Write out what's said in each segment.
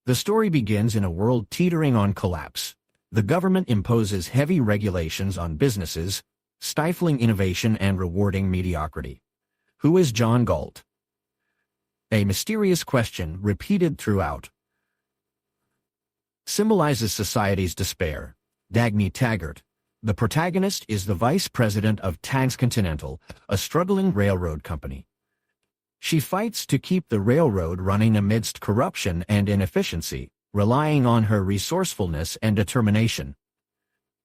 The story begins in a world teetering on collapse. The government imposes heavy regulations on businesses, stifling innovation and rewarding mediocrity. Who is John Galt? A mysterious question repeated throughout symbolizes society's despair. Dagny Taggart. The protagonist is the vice president of Transcontinental, a struggling railroad company. She fights to keep the railroad running amidst corruption and inefficiency, relying on her resourcefulness and determination.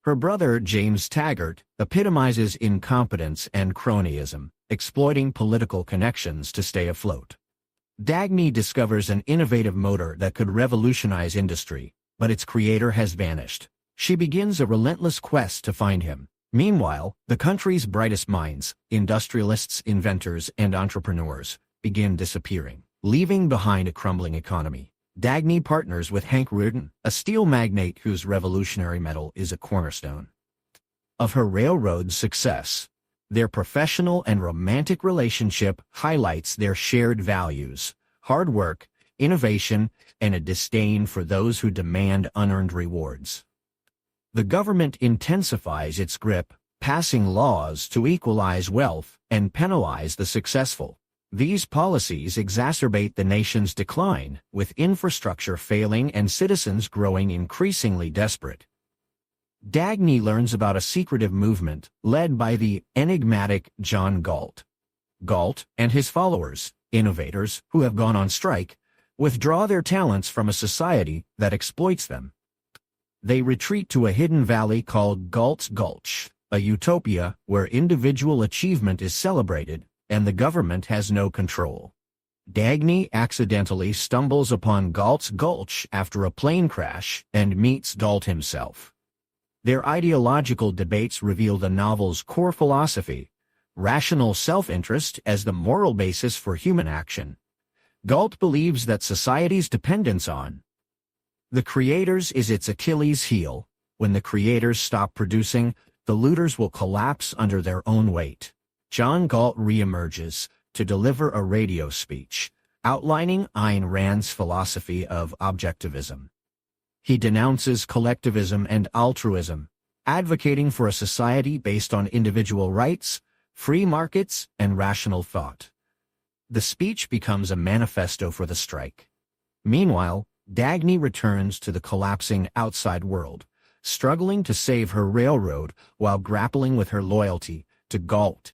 Her brother, James Taggart, epitomizes incompetence and cronyism, exploiting political connections to stay afloat. Dagny discovers an innovative motor that could revolutionize industry, but its creator has vanished. She begins a relentless quest to find him. Meanwhile, the country's brightest minds, industrialists, inventors, and entrepreneurs, begin disappearing, leaving behind a crumbling economy. Dagny partners with Hank Reardon, a steel magnate whose revolutionary metal is a cornerstone of her railroad's success. Their professional and romantic relationship highlights their shared values: hard work, innovation, and a disdain for those who demand unearned rewards. The government intensifies its grip, passing laws to equalize wealth and penalize the successful. These policies exacerbate the nation's decline, with infrastructure failing and citizens growing increasingly desperate. Dagny learns about a secretive movement led by the enigmatic John Galt. Galt and his followers, innovators who have gone on strike, withdraw their talents from a society that exploits them. They retreat to a hidden valley called Galt's Gulch, a utopia where individual achievement is celebrated and the government has no control. Dagny accidentally stumbles upon Galt's Gulch after a plane crash and meets Galt himself. Their ideological debates reveal the novel's core philosophy: rational self-interest as the moral basis for human action. Galt believes that society's dependence on the creators is its Achilles heel. When the creators stop producing, the looters will collapse under their own weight. John Galt reemerges to deliver a radio speech, outlining Ayn Rand's philosophy of objectivism. He denounces collectivism and altruism, advocating for a society based on individual rights, free markets, and rational thought. The speech becomes a manifesto for the strike. Meanwhile, Dagny returns to the collapsing outside world, struggling to save her railroad while grappling with her loyalty to Galt